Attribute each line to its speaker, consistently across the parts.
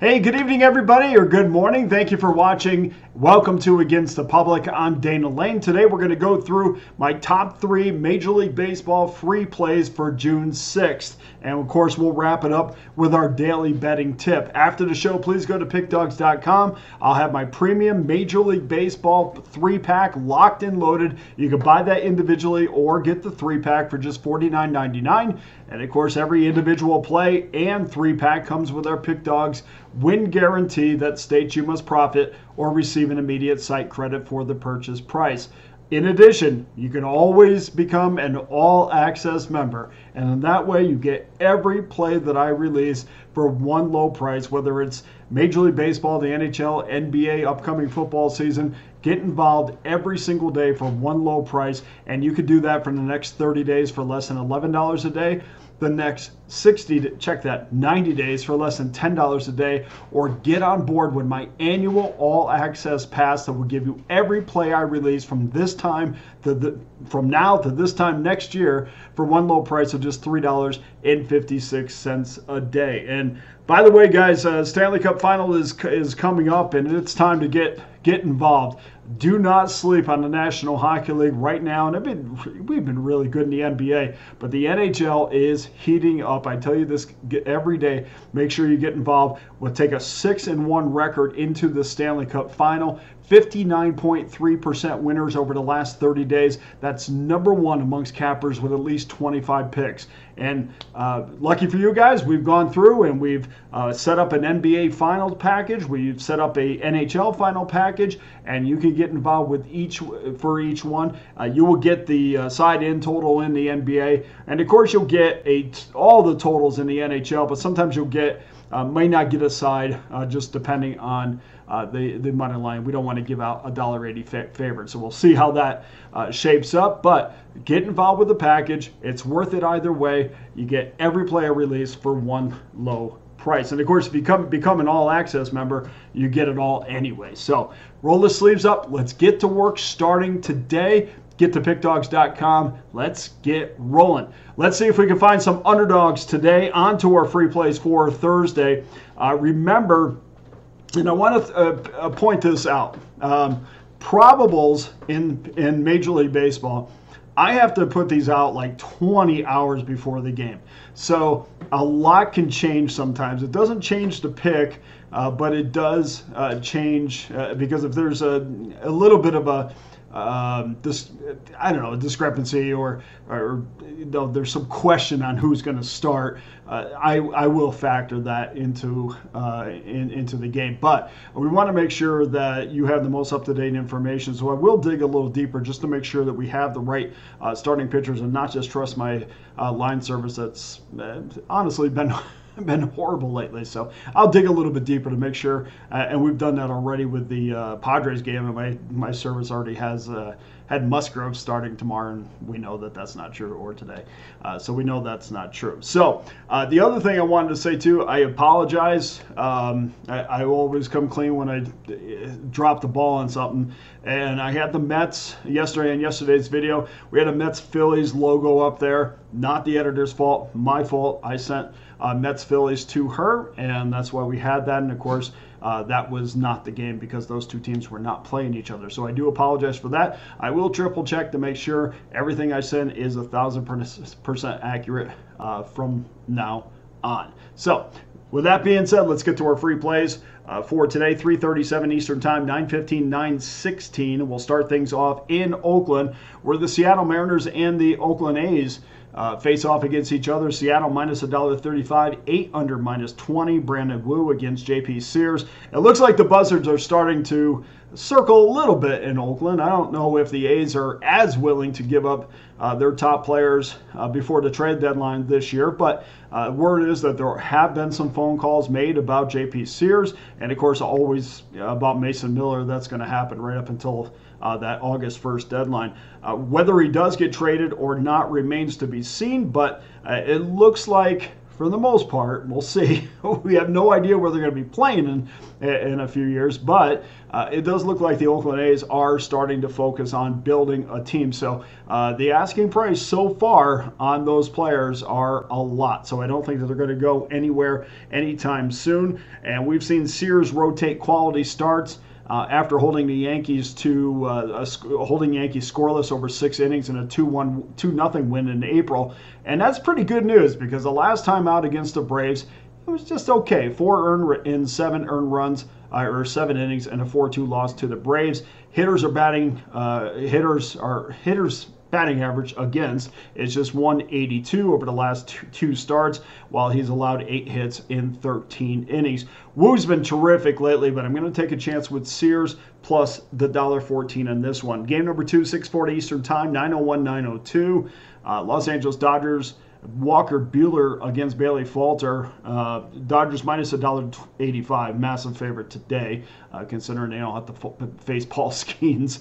Speaker 1: Hey, good evening, everybody, or good morning. Thank you for watching. Welcome to Against the Public. I'm Dana Lane. Today, we're going to go through my top 3 Major League Baseball free plays for June 6th. And, of course, we'll wrap it up with our daily betting tip. After the show, please go to pickdawgz.com. I'll have my premium Major League Baseball 3-pack locked and loaded. You can buy that individually or get the 3-pack for just $49.99. And, of course, every individual play and 3-pack comes with our Pickdawgz win guarantee that states you must profit or receive an immediate site credit for the purchase price. In addition, you can always become an all-access member, and in that way you get every play that I release for one low price, whether it's Major League Baseball, the NHL, NBA, upcoming football season. Get involved every single day for one low price, and you could do that for the next 30 days for less than $11 a day. The next 90 days for less than $10 a day, or get on board with my annual all-access pass that will give you every play I release from now to this time next year for one low price of just $3.56 a day. And by the way, guys, Stanley Cup Final is coming up, and it's time to get involved. Do not sleep on the National Hockey League right now, and we've been really good in the NBA, but the NHL is heating up. I tell you this every day. Make sure you get involved. We'll take a 6-1 record into the Stanley Cup Final. 59.3% winners over the last 30 days. That's #1 amongst cappers with at least 25 picks. And lucky for you guys, we've gone through and we've set up an NBA final package. We've set up a NHL final package, and you can get involved with each one. You will get the side-in total in the NBA, and of course you'll get all the totals in the NHL. But sometimes you'll get may not get a side just depending on the money line. We don't want to give out a $1.80 favorite, so we'll see how that shapes up. But get involved with the package. It's worth it either way. You get every player release for one low price. And of course, if you become an all-access member, you get it all anyway. So roll the sleeves up. Let's get to work starting today. Get to pickdawgz.com. Let's get rolling. Let's see if we can find some underdogs today onto our free plays for Thursday. Remember, and I want to point this out. Probables in Major League Baseball, I have to put these out like 20 hours before the game. So a lot can change sometimes. It doesn't change the pick, but it does change because if there's a little bit of a discrepancy or there's some question on who's going to start, I will factor that into the game. But we want to make sure that you have the most up-to-date information. So I will dig a little deeper just to make sure that we have the right starting pitchers and not just trust my line service that's honestly been horrible lately. So I'll dig a little bit deeper to make sure, and we've done that already with the Padres game, and my service already has had Musgrove starting tomorrow, and we know that that's not true, or today. So we know that's not true. So the other thing I wanted to say too, I apologize. I always come clean when I drop the ball on something, and I had the Mets yesterday in yesterday's video. We had a Mets-Phillies logo up there. Not the editor's fault, my fault. I sent Mets-Phillies to her, and that's why we had that. And of course, that was not the game because those two teams were not playing each other. So I do apologize for that. I will triple check to make sure everything I send is 1,000% accurate from now on. So with that being said, let's get to our free plays for today, 3:37 Eastern Time, 9:15, 9:16. We'll start things off in Oakland, where the Seattle Mariners and the Oakland A's face off against each other. Seattle minus $1.35, 8 under minus 20. Brandon Wu against JP Sears. It looks like the Buzzards are starting to circle a little bit in Oakland. I don't know if the A's are as willing to give up their top players before the trade deadline this year, but word is that there have been some phone calls made about JP Sears, and of course always about Mason Miller. That's going to happen right up until that August 1st deadline. Whether he does get traded or not remains to be seen, but it looks like for the most part. We'll see. We have no idea where they're going to be playing in a few years, but it does look like the Oakland A's are starting to focus on building a team. So the asking price so far on those players are a lot. So I don't think that they're going to go anywhere anytime soon. And we've seen Sears rotate quality starts. After holding the Yankees to holding Yankees scoreless over 6 innings in a 2-0 win in April, and that's pretty good news because the last time out against the Braves, it was just okay. 4 earned in 7 earned runs or 7 innings and a 4-2 loss to the Braves. Hitters batting average against is just 182 over the last two starts, while he's allowed 8 hits in 13 innings. Woo's been terrific lately, but I'm going to take a chance with Sears plus the $1.14 on this one. Game number 2, 6:40 Eastern Time, 9:01, 9:02. Los Angeles Dodgers. Walker Buehler against Bailey Falter. Dodgers minus $1.85. Massive favorite today, considering they don't have to face Paul Skeens.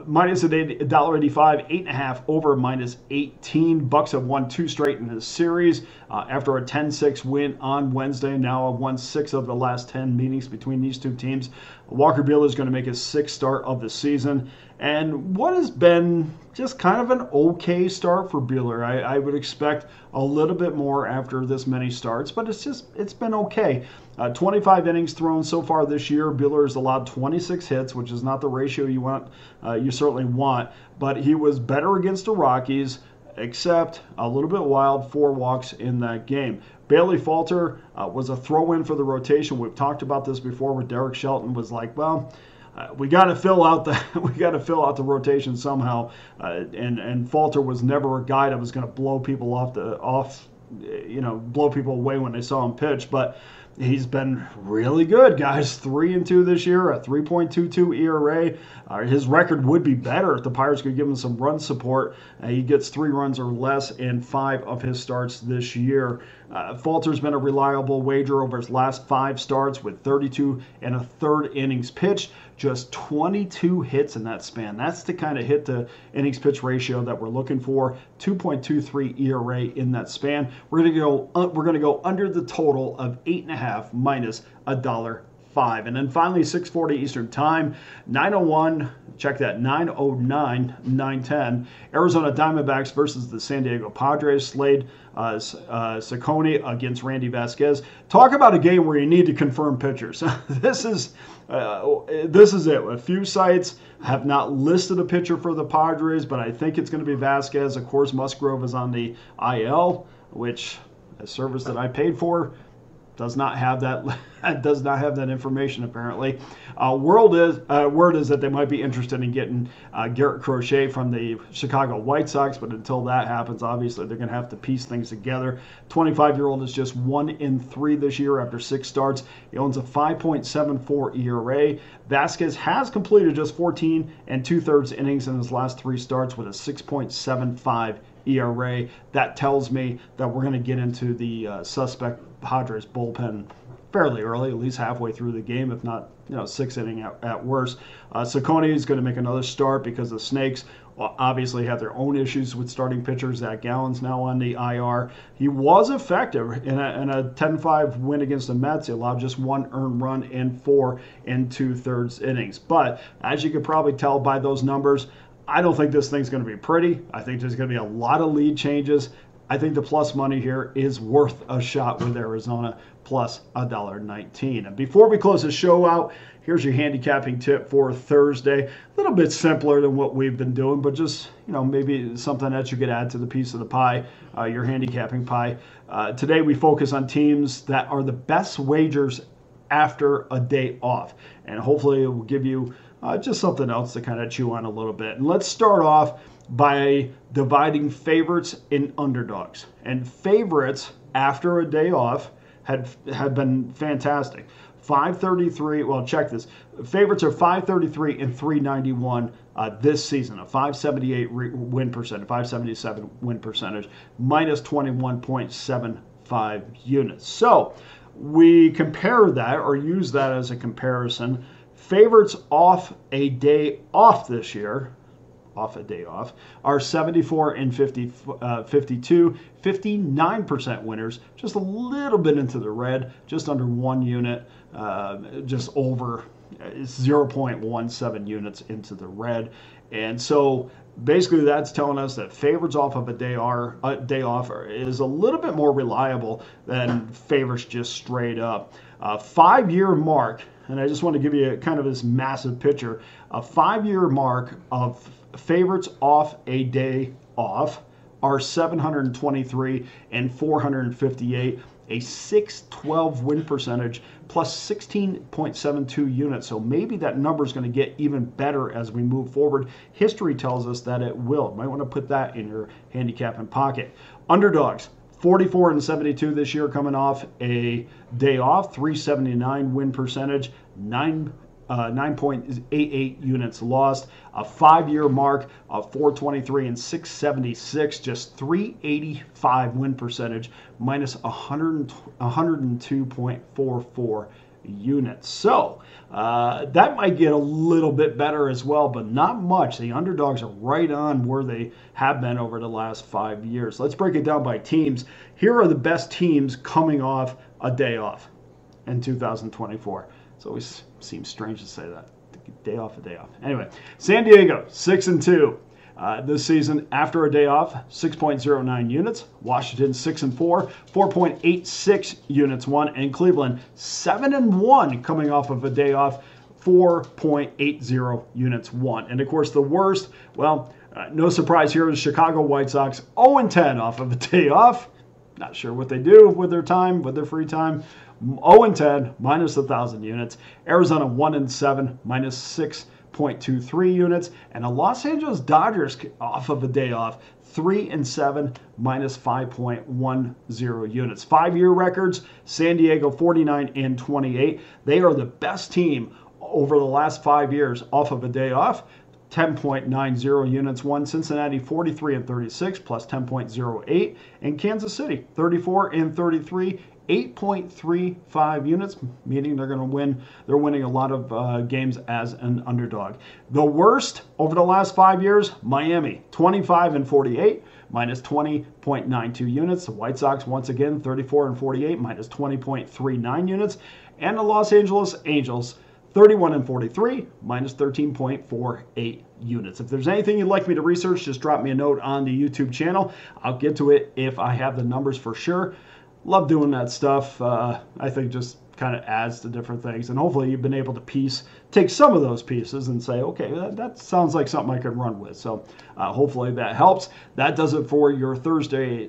Speaker 1: Minus $1.85, 8.5 over minus 18. Bucks have won 2 straight in this series after a 10-6 win on Wednesday. Now have won 6 of the last 10 meetings between these two teams. Walker Buehler is going to make his 6th start of the season. And what has been just kind of an okay start for Buehler. I would expect a little bit more after this many starts, but it's been okay. 25 innings thrown so far this year. Buehler has allowed 26 hits, which is not the ratio you certainly want, but he was better against the Rockies, except a little bit wild, 4 walks in that game. Bailey Falter was a throw-in for the rotation. We've talked about this before, where Derek Shelton was like, well, we got to fill out the rotation somehow, and Falter was never a guy that was going to blow people blow people away when they saw him pitch, but he's been really good, guys. 3-2 this year, a 3.22 ERA. His record would be better if the Pirates could give him some run support. He gets 3 runs or less in 5 of his starts this year. Falter's been a reliable wager over his last 5 starts with 32 1/3 innings pitched, just 22 hits in that span. That's the kind of hit to innings pitch ratio that we're looking for. 2.23 ERA in that span. We're going to go under the total of 8.5 minus $1.05. And then finally, 6:40 Eastern Time, 9:01. Check that, 9:09, 9:10. Arizona Diamondbacks versus the San Diego Padres. Slade Ciccone against Randy Vasquez. Talk about a game where you need to confirm pitchers. This is it. A few sites have not listed a pitcher for the Padres, but I think it's going to be Vasquez. Of course, Musgrove is on the IL, which a service that I paid for does not have that information apparently. Word is that they might be interested in getting Garrett Crochet from the Chicago White Sox, but until that happens, obviously they're going to have to piece things together. 25-year-old is just 1-3 this year after 6 starts. He owns a 5.74 ERA. Vasquez has completed just 14 2/3 innings in his last 3 starts with a 6.75 ERA. That tells me that we're going to get into the suspect Padres bullpen fairly early, at least halfway through the game, if not 6th inning at worst. Ciccone is going to make another start because the Snakes obviously have their own issues with starting pitchers. Zach Gallen's now on the IR. He was effective in a 10-5 win against the Mets. He allowed just 1 earned run in 4 2/3 innings. But as you could probably tell by those numbers, I don't think this thing's going to be pretty. I think there's going to be a lot of lead changes. I think the plus money here is worth a shot with Arizona plus $1.19. And before we close the show out, here's your handicapping tip for Thursday. A little bit simpler than what we've been doing, but just, maybe something that you could add to the piece of the pie, your handicapping pie. Today we focus on teams that are the best wagers after a day off. And hopefully it will give you just something else to kind of chew on a little bit. And let's start off by dividing favorites in underdogs. And favorites after a day off have been fantastic. 533, well, check this. Favorites are 533 and 391 this season, a 578 win percentage, 577 win percentage, minus 21.75 units. So we compare that or use that as a comparison. Favorites off a day off this year off a day off, are 74 and 52, 59% winners, just a little bit into the red, just under 1 unit, just over 0.17 units into the red. And so basically that's telling us that favorites off of a day off is a little bit more reliable than favorites just straight up. 5-year mark, and I just want to give you kind of this massive picture, a 5-year mark of favorites off a day off are 723 and 458, a 612 win percentage plus 16.72 units. So maybe that number is going to get even better as we move forward. History tells us that it will. You might want to put that in your handicapping pocket. Underdogs, 44 and 72 this year, coming off a day off, 379 win percentage, 9.88 units lost, a 5-year mark of 423 and 676, just 385 win percentage, minus 102.44 units. So that might get a little bit better as well, but not much. The underdogs are right on where they have been over the last 5 years. Let's break it down by teams. Here are the best teams coming off a day off in 2024. It always seems strange to say that. Day off, a day off. Anyway, San Diego, 6-2 this season after a day off, 6.09 units. Washington, 6-4, 4.86 units won. And Cleveland, 7-1 coming off of a day off, 4.80 units won. And of course, the worst, well, no surprise here, is Chicago White Sox, 0-10 off of a day off. Not sure what they do with their time, with their free time. 0-10, minus 1,000 units. Arizona 1-7, minus 6.23 units. And the Los Angeles Dodgers off of a day off, 3-7, minus 5.10 units. 5-year records, San Diego 49 and 28. They are the best team over the last 5 years off of a day off. 10.90 units won. Cincinnati 43 and 36 plus 10.08, and Kansas City 34 and 33, 8.35 units, meaning they're going to win. They're winning a lot of games as an underdog. The worst over the last 5 years, Miami 25 and 48, minus 20.92 units. The White Sox once again 34 and 48, minus 20.39 units, and the Los Angeles Angels 31 and 43, minus 13.48 units. If there's anything you'd like me to research, just drop me a note on the YouTube channel. I'll get to it if I have the numbers for sure. Love doing that stuff. I think just kind of adds to different things. And hopefully you've been able to take some of those pieces and say, okay, that sounds like something I can run with. So hopefully that helps. That does it for your Thursday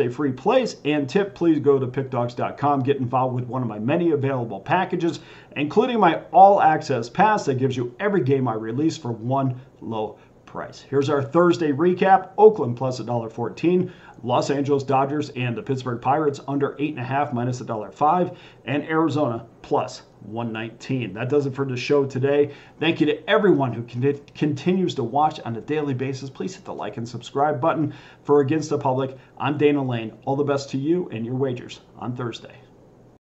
Speaker 1: free plays and tip. Please go to pickdawgz.com. Get involved with one of my many available packages, including my all-access pass that gives you every game I release for one low price. Here's our Thursday recap. Oakland plus $1.14. Los Angeles Dodgers and the Pittsburgh Pirates under 8.5 minus $1.05. And Arizona plus 119. That does it for the show today. Thank you to everyone who continues to watch on a daily basis. Please hit the like and subscribe button. For Against the Public, I'm Dana Lane. All the best to you and your wagers on Thursday.